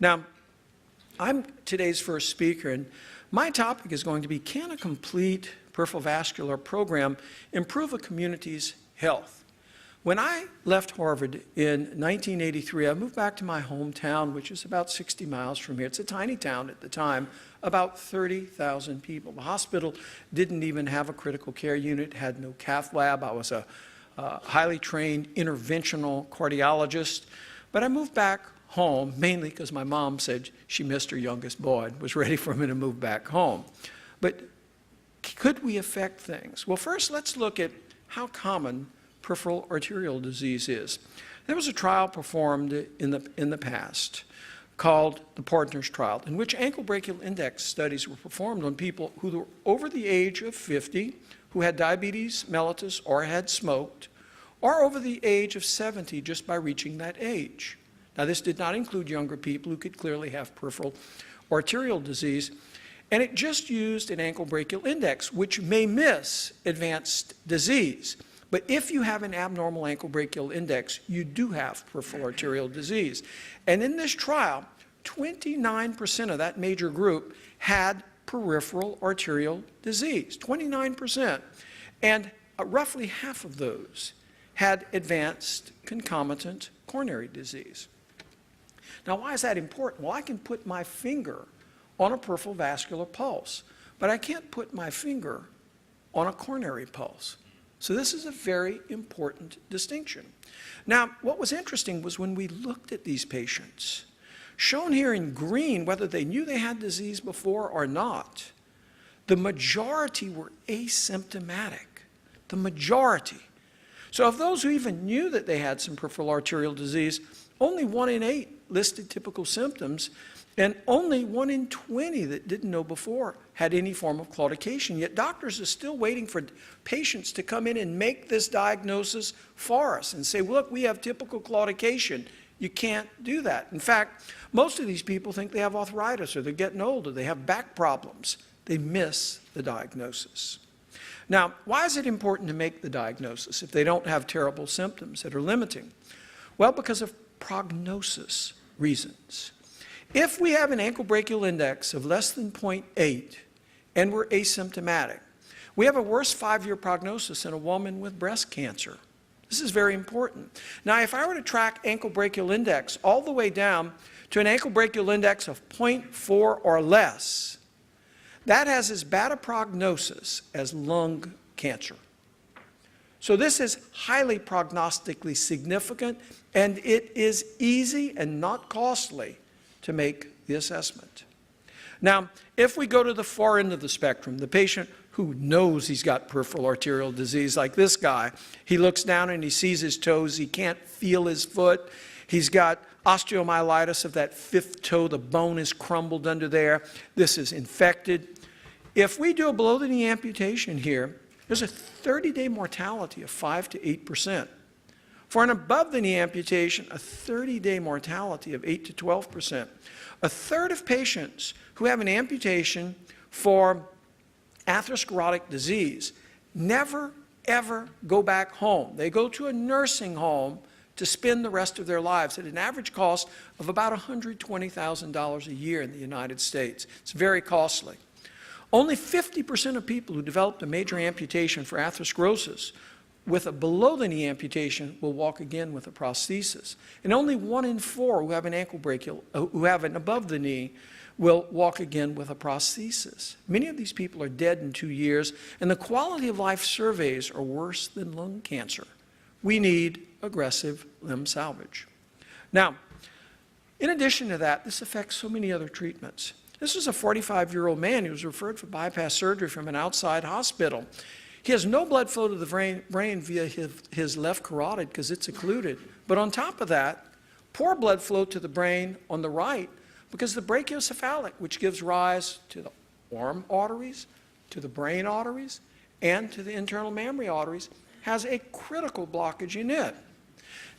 Now, I'm today's first speaker, and my topic is going to be, can a complete peripheral vascular program improve a community's health? When I left Harvard in 1983, I moved back to my hometown, which is about 60 miles from here. It's a tiny town at the time, about 30,000 people. The hospital didn't even have a critical care unit, had no cath lab. I was a highly trained interventional cardiologist, but I moved back home, mainly because my mom said she missed her youngest boy and was ready for me to move back home. But could we affect things? Well, first, let's look at how common peripheral arterial disease is. There was a trial performed in the past called the Partners Trial, in which ankle brachial index studies were performed on people who were over the age of 50, who had diabetes mellitus or had smoked, or over the age of 70 just by reaching that age. Now, this did not include younger people who could clearly have peripheral arterial disease, and it just used an ankle brachial index, which may miss advanced disease. But if you have an abnormal ankle brachial index, you do have peripheral arterial disease. And in this trial, 29% of that major group had peripheral arterial disease, 29%. And roughly half of those had advanced concomitant coronary disease. Now, why is that important? Well, I can put my finger on a peripheral vascular pulse, but I can't put my finger on a coronary pulse. So this is a very important distinction. Now, what was interesting was when we looked at these patients, shown here in green, whether they knew they had disease before or not, the majority were asymptomatic, the majority. So of those who even knew that they had some peripheral arterial disease, only 1 in 8 listed typical symptoms, and only 1 in 20 that didn't know before had any form of claudication. Yet doctors are still waiting for patients to come in and make this diagnosis for us and say, look, we have typical claudication. You can't do that. In fact, most of these people think they have arthritis, or they're getting older, they have back problems. They miss the diagnosis. Now, why is it important to make the diagnosis if they don't have terrible symptoms that are limiting? Well, because of prognosis reasons. If we have an ankle brachial index of less than 0.8 and we're asymptomatic, we have a worse 5-year prognosis than a woman with breast cancer. This is very important. Now, if I were to track ankle brachial index all the way down to an ankle brachial index of 0.4 or less, that has as bad a prognosis as lung cancer. So this is highly prognostically significant, and it is easy and not costly to make the assessment. Now, if we go to the far end of the spectrum, the patient who knows he's got peripheral arterial disease, like this guy, he looks down and he sees his toes, he can't feel his foot, he's got osteomyelitis of that 5th toe, the bone is crumbled under there, this is infected. If we do a below-the-knee amputation here, there's a 30-day mortality of 5 to 8%. For an above-the-knee amputation, a 30-day mortality of 8 to 12%. A third of patients who have an amputation for atherosclerotic disease never, ever go back home. They go to a nursing home to spend the rest of their lives at an average cost of about $120,000 a year in the United States. It's very costly. Only 50% of people who developed a major amputation for atherosclerosis with a below-the-knee amputation will walk again with a prosthesis. And only 1 in 4 who have an ankle brachial, who have an above-the-knee, will walk again with a prosthesis. Many of these people are dead in 2 years, and the quality of life surveys are worse than lung cancer. We need aggressive limb salvage. Now, in addition to that, this affects so many other treatments. This is a 45-year-old man who was referred for bypass surgery from an outside hospital. He has no blood flow to the brain via his left carotid because it's occluded. But on top of that, poor blood flow to the brain on the right because the brachiocephalic, which gives rise to the arm arteries, to the brain arteries, and to the internal mammary arteries, has a critical blockage in it.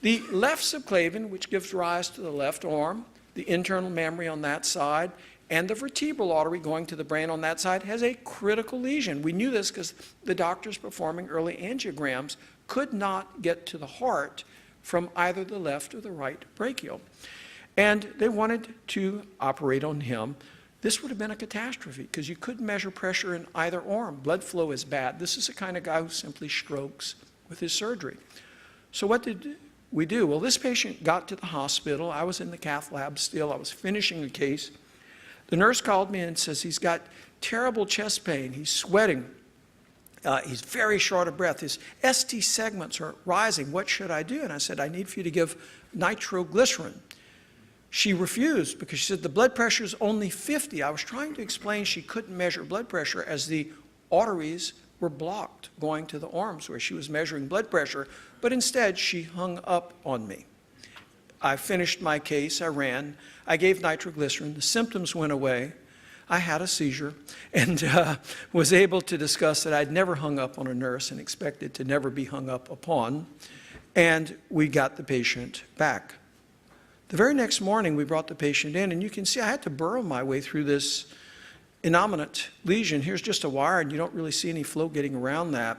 The left subclavian, which gives rise to the left arm, the internal mammary on that side, and the vertebral artery going to the brain on that side has a critical lesion. We knew this because the doctors performing early angiograms could not get to the heart from either the left or the right brachial. And they wanted to operate on him. This would have been a catastrophe because you couldn't measure pressure in either arm. Blood flow is bad. This is the kind of guy who simply strokes with his surgery. So what did we do? Well, this patient got to the hospital. I was in the cath lab still. I was finishing the case. The nurse called me and says he's got terrible chest pain. He's sweating. He's very short of breath. His ST segments are rising. What should I do? And I said, I need for you to give nitroglycerin. She refused because she said the blood pressure is only 50. I was trying to explain she couldn't measure blood pressure as the arteries were blocked going to the arms where she was measuring blood pressure, but instead she hung up on me. I finished my case. I ran. I gave nitroglycerin. The symptoms went away. I had a seizure and was able to discuss that I'd never hung up on a nurse and expected to never be hung up upon. And we got the patient back. The very next morning, we brought the patient in, and you can see I had to burrow my way through this innominate lesion. Here's just a wire, and you don't really see any flow getting around that.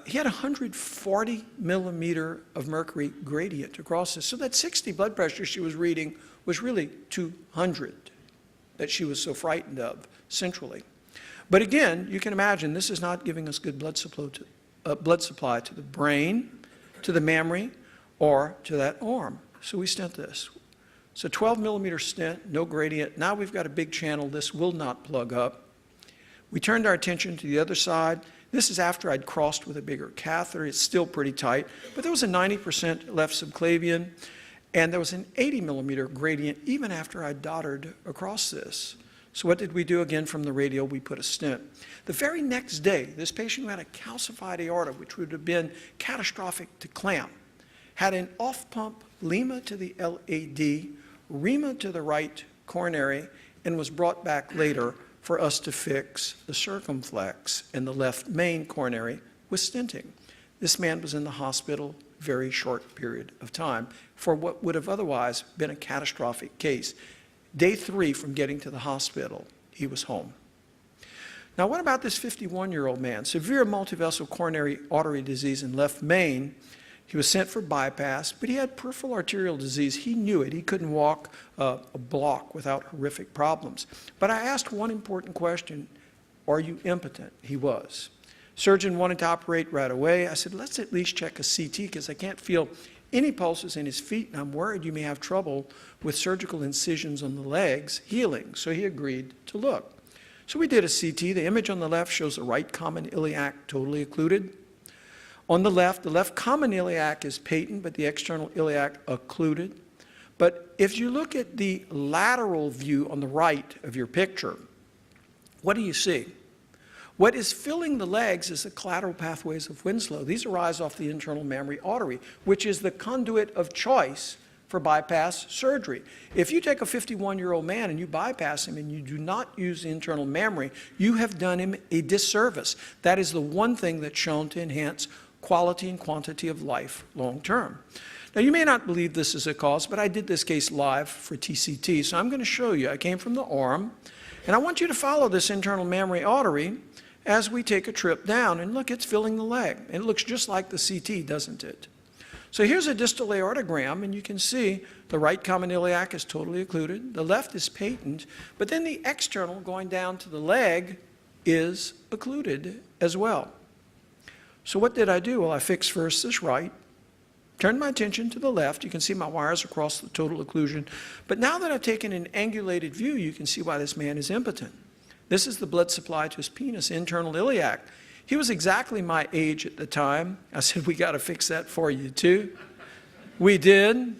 He had 140 millimeter of mercury gradient across this. So that 60 blood pressure she was reading was really 200 that she was so frightened of centrally. But again, you can imagine this is not giving us good blood supply to the brain, to the mammary, or to that arm. So we stent this. It's a 12 millimeter stent, no gradient. Now we've got a big channel. This will not plug up. We turned our attention to the other side. This is after I'd crossed with a bigger catheter. It's still pretty tight, but there was a 90% left subclavian, and there was an 80 millimeter gradient even after I dotted across this. So what did we do again from the radial? We put a stent. The very next day, this patient who had a calcified aorta, which would have been catastrophic to clamp, had an off-pump lima to the LAD, rima to the right coronary, and was brought back later for us to fix the circumflex and the left main coronary with stenting. This man was in the hospital a very short period of time for what would have otherwise been a catastrophic case. Day 3 from getting to the hospital, he was home. Now what about this 51-year-old man? Severe multivessel coronary artery disease in left main. He was sent for bypass, but he had peripheral arterial disease. He knew it. He couldn't walk a block without horrific problems. But I asked one important question, are you impotent? He was. Surgeon wanted to operate right away. I said, let's at least check a CT because I can't feel any pulses in his feet, and I'm worried you may have trouble with surgical incisions on the legs healing. So he agreed to look. So we did a CT. The image on the left shows the right common iliac totally occluded. On the left common iliac is patent, but the external iliac occluded. But if you look at the lateral view on the right of your picture, what do you see? What is filling the legs is the collateral pathways of Winslow. These arise off the internal mammary artery, which is the conduit of choice for bypass surgery. If you take a 51-year-old man and you bypass him and you do not use the internal mammary, you have done him a disservice. That is the one thing that's shown to enhance quality and quantity of life long term. Now you may not believe this is a cause, but I did this case live for TCT, so I'm going to show you. I came from the arm, and I want you to follow this internal mammary artery as we take a trip down, and look, it's filling the leg. And it looks just like the CT, doesn't it? So here's a distal aortogram, and you can see the right common iliac is totally occluded, the left is patent, but then the external going down to the leg is occluded as well. So what did I do? Well, I fixed first this right, turned my attention to the left. You can see my wires across the total occlusion. But now that I've taken an angulated view, you can see why this man is impotent. This is the blood supply to his penis, internal iliac. He was exactly my age at the time. I said, we got to fix that for you too. We did.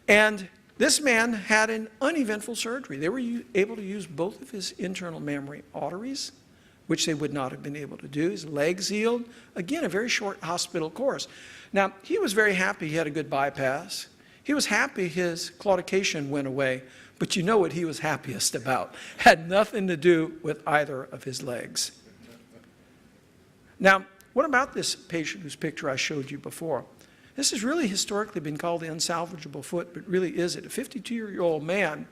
And this man had an uneventful surgery. They were able to use both of his internal mammary arteries, which they would not have been able to do. His legs healed. Again, a very short hospital course. Now, he was very happy he had a good bypass. He was happy his claudication went away, but you know what he was happiest about? Had nothing to do with either of his legs. Now, what about this patient whose picture I showed you before? This has really historically been called the unsalvageable foot, but really is it? A 52-year-old man,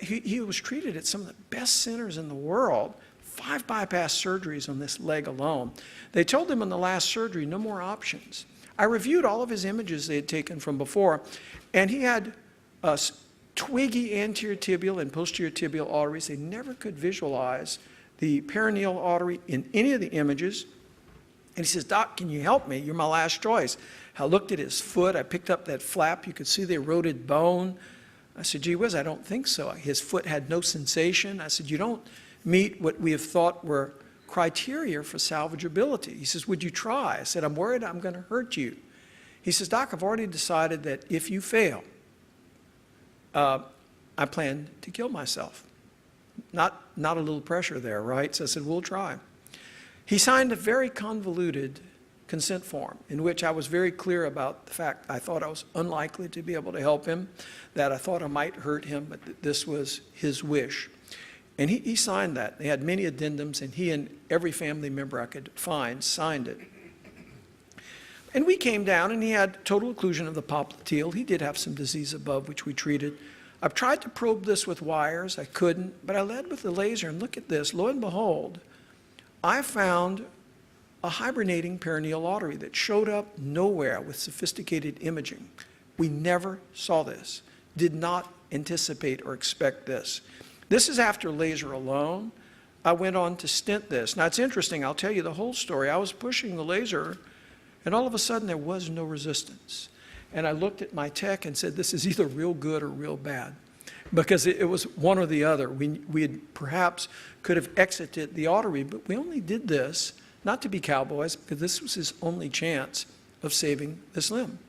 he was treated at some of the best centers in the world, 5 bypass surgeries on this leg alone. They told him in the last surgery, no more options. I reviewed all of his images they had taken from before, and he had twiggy anterior tibial and posterior tibial arteries. They never could visualize the perineal artery in any of the images. And he says, "Doc, can you help me? You're my last choice." I looked at his foot. I picked up that flap. You could see the eroded bone. I said, "Gee whiz, I don't think so." His foot had no sensation. I said, "You don't meet what we have thought were criteria for salvageability." He says, "Would you try?" I said, "I'm worried I'm going to hurt you." He says, "Doc, I've already decided that if you fail, I plan to kill myself." Not a little pressure there, right? So I said, "We'll try." He signed a very convoluted consent form in which I was very clear about the fact I thought I was unlikely to be able to help him, that I thought I might hurt him, but that this was his wish. And he signed that. They had many addendums, and he and every family member I could find signed it. And we came down, and he had total occlusion of the popliteal. He did have some disease above, which we treated. I've tried to probe this with wires. I couldn't, but I led with the laser, and look at this. Lo and behold, I found a hibernating perineal artery that showed up nowhere with sophisticated imaging. We never saw this, did not anticipate or expect this. This is after laser alone. I went on to stent this. Now, it's interesting. I'll tell you the whole story. I was pushing the laser, and all of a sudden, there was no resistance. And I looked at my tech and said, "This is either real good or real bad," because it was one or the other. We had perhaps could have exited the artery, but we only did this not to be cowboys, because this was his only chance of saving this limb.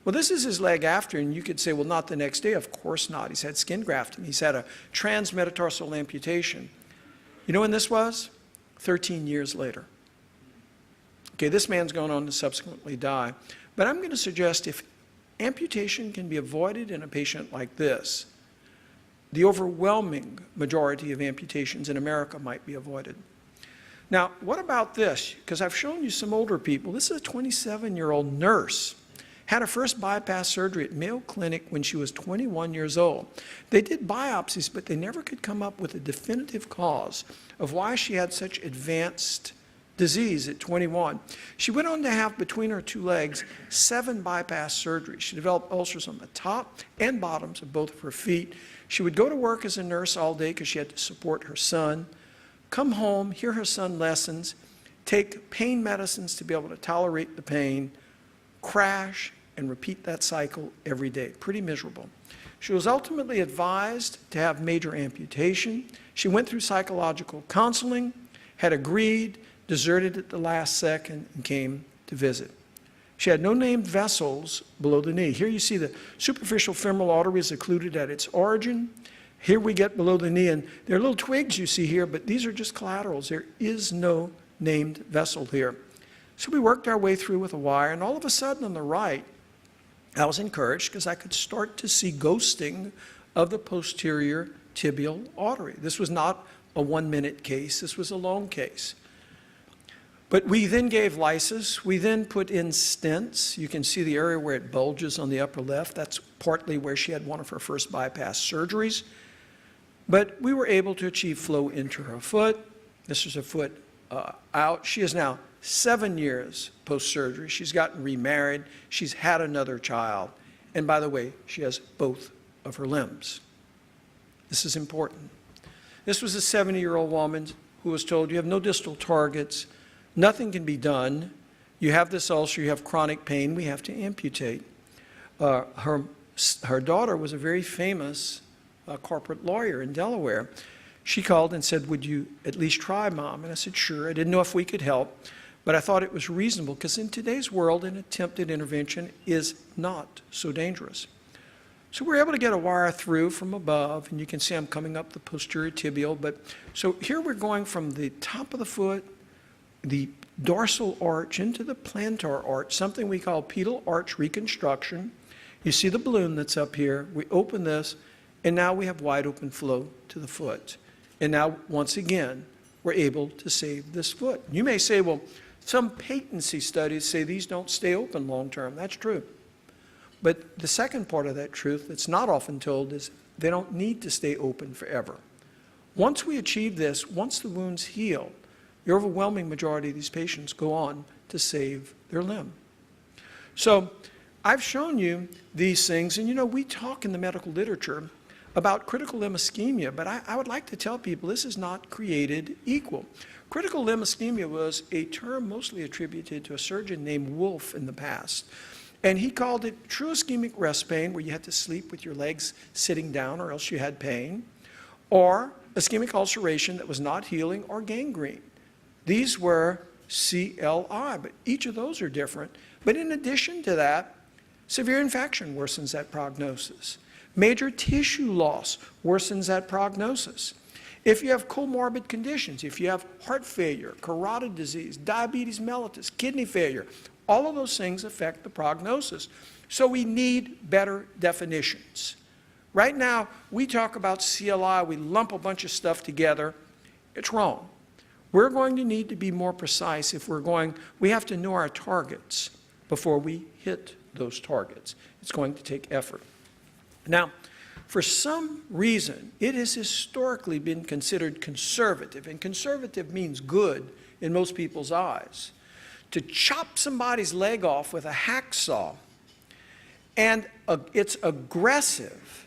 Well, this is his leg after, and you could say, well, not the next day. Of course not. He's had skin grafting. He's had a transmetatarsal amputation. You know when this was? 13 years later. Okay, this man's gone on to subsequently die. But I'm going to suggest if amputation can be avoided in a patient like this, the overwhelming majority of amputations in America might be avoided. Now, what about this? Because I've shown you some older people. This is a 27-year-old nurse. Had her first bypass surgery at Mayo Clinic when she was 21 years old. They did biopsies, but they never could come up with a definitive cause of why she had such advanced disease at 21. She went on to have, between her two legs, 7 bypass surgeries. She developed ulcers on the top and bottoms of both of her feet. She would go to work as a nurse all day because she had to support her son, come home, hear her son lessons, take pain medicines to be able to tolerate the pain, crash, and repeat that cycle every day. Pretty miserable. She was ultimately advised to have major amputation. She went through psychological counseling, had agreed, deserted at the last second, and came to visit. She had no named vessels below the knee. Here you see the superficial femoral artery is occluded at its origin. Here we get below the knee, and there are little twigs you see here, but these are just collaterals. There is no named vessel here. So we worked our way through with a wire, and all of a sudden on the right, I was encouraged because I could start to see ghosting of the posterior tibial artery. This was not a 1-minute case. This was a long case. But we then gave lysis. We then put in stents. You can see the area where it bulges on the upper left. That's partly where she had one of her first bypass surgeries. But we were able to achieve flow into her foot. This is her foot out. She is now 7 years post-surgery. She's gotten remarried. She's had another child. And by the way, she has both of her limbs. This is important. This was a 70-year-old woman who was told, you have no distal targets. Nothing can be done. You have this ulcer. You have chronic pain. We have to amputate. Her daughter was a very famous corporate lawyer in Delaware. She called and said, would you at least try, Mom? And I said, sure. I didn't know if we could help, but I thought it was reasonable because in today's world, an attempted intervention is not so dangerous. So we're able to get a wire through from above, and you can see I'm coming up the posterior tibial. But so here we're going from the top of the foot, the dorsal arch into the plantar arch, something we call pedal arch reconstruction. You see the balloon that's up here. We open this, and now we have wide open flow to the foot. And now, once again, we're able to save this foot. You may say, well, some patency studies say these don't stay open long term. That's true. But the second part of that truth that's not often told is they don't need to stay open forever. Once we achieve this, once the wounds heal, the overwhelming majority of these patients go on to save their limb. So I've shown you these things, and you know, we talk in the medical literature about critical limb ischemia, but I would like to tell people this is not created equal. Critical limb ischemia was a term mostly attributed to a surgeon named Wolf in the past. And he called it true ischemic rest pain, where you had to sleep with your legs sitting down or else you had pain, or ischemic ulceration that was not healing, or gangrene. These were CLI, but each of those are different. But in addition to that, severe infection worsens that prognosis. Major tissue loss worsens that prognosis. If you have comorbid conditions, if you have heart failure, carotid disease, diabetes mellitus, kidney failure, all of those things affect the prognosis. So we need better definitions. Right now, we talk about CLI, we lump a bunch of stuff together. It's wrong. We're going to need to be more precise if we have to know our targets before we hit those targets. It's going to take effort. Now, for some reason, it has historically been considered conservative, and conservative means good in most people's eyes, to chop somebody's leg off with a hacksaw, and it's aggressive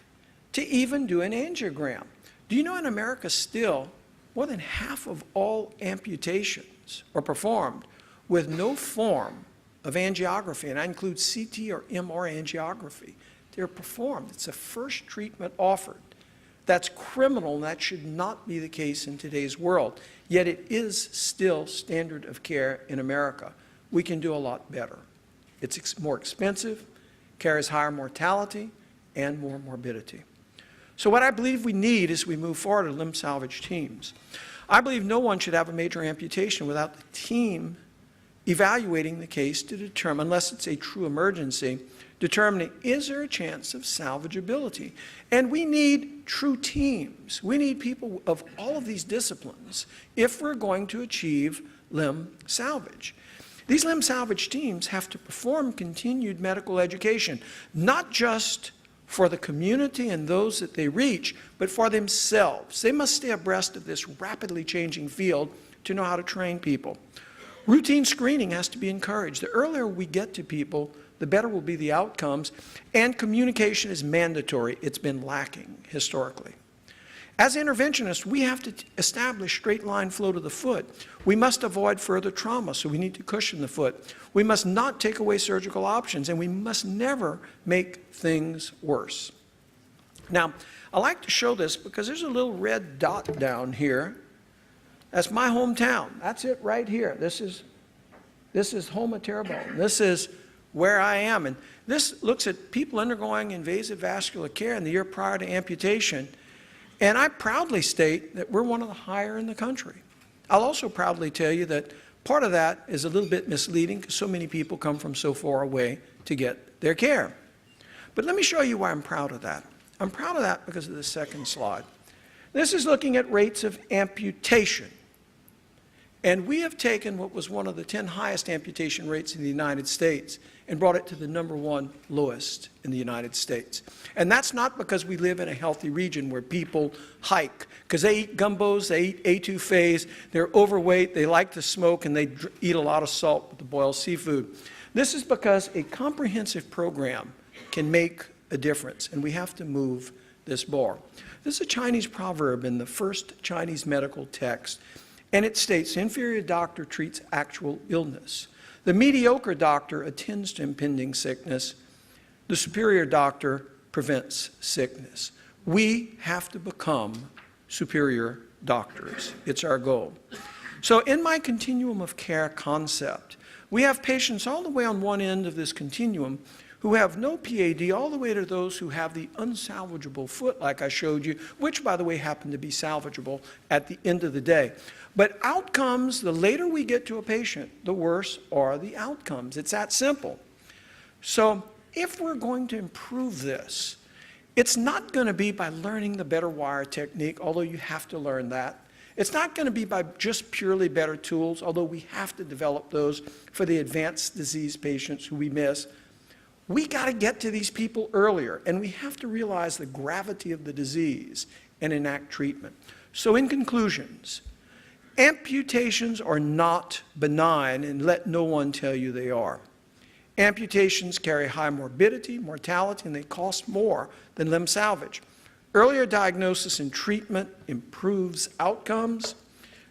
to even do an angiogram. Do you know in America still, more than half of all amputations are performed with no form of angiography, and I include CT or MR angiography. They're performed. It's the first treatment offered. That's criminal, and that should not be the case in today's world. Yet it is still standard of care in America. We can do a lot better. It's more expensive, carries higher mortality, and more morbidity. So what I believe we need as we move forward are limb salvage teams. I believe no one should have a major amputation without the team evaluating the case to determine, unless it's a true emergency, determining is there a chance of salvageability. And we need true teams. We need people of all of these disciplines if we're going to achieve limb salvage. These limb salvage teams have to perform continued medical education, not just for the community and those that they reach, but for themselves. They must stay abreast of this rapidly changing field to know how to train people. Routine screening has to be encouraged. The earlier we get to people, the better will be the outcomes, and communication is mandatory. It's been lacking historically. As interventionists, we have to establish straight line flow to the foot. We must avoid further trauma, so we need to cushion the foot. We must not take away surgical options, and we must never make things worse. Now, I like to show this because there's a little red dot down here. That's my hometown. That's it right here. This is home of Terrebonne. This is where I am. And this looks at people undergoing invasive vascular care in the year prior to amputation. And I proudly state that we're one of the higher in the country. I'll also proudly tell you that part of that is a little bit misleading because so many people come from so far away to get their care. But let me show you why I'm proud of that. I'm proud of that because of the second slide. This is looking at rates of amputation. And we have taken what was one of the 10 highest amputation rates in the United States and brought it to the #1 lowest in the United States. And that's not because we live in a healthy region where people hike, because they eat gumbos, they eat etouffees, they're overweight, they like to smoke, and they eat a lot of salt with the boiled seafood. This is because a comprehensive program can make a difference, and we have to move this bar. This is a Chinese proverb in the first Chinese medical text. And it states, the inferior doctor treats actual illness. The mediocre doctor attends to impending sickness. The superior doctor prevents sickness. We have to become superior doctors. It's our goal. So in my continuum of care concept, we have patients all the way on one end of this continuum who have no PAD, all the way to those who have the unsalvageable foot, like I showed you, which, by the way, happen to be salvageable at the end of the day. But outcomes, the later we get to a patient, the worse are the outcomes. It's that simple. So if we're going to improve this, it's not going to be by learning the better wire technique, although you have to learn that. It's not going to be by just purely better tools, although we have to develop those for the advanced disease patients who we miss. We got to get to these people earlier, and we have to realize the gravity of the disease and enact treatment. So in conclusions, amputations are not benign, and let no one tell you they are. Amputations carry high morbidity, mortality, and they cost more than limb salvage. Earlier diagnosis and treatment improves outcomes.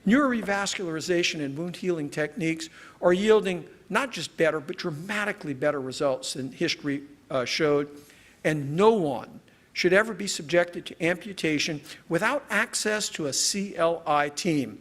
Newer revascularization and wound healing techniques are yielding not just better, but dramatically better results than history showed. And no one should ever be subjected to amputation without access to a CLI team.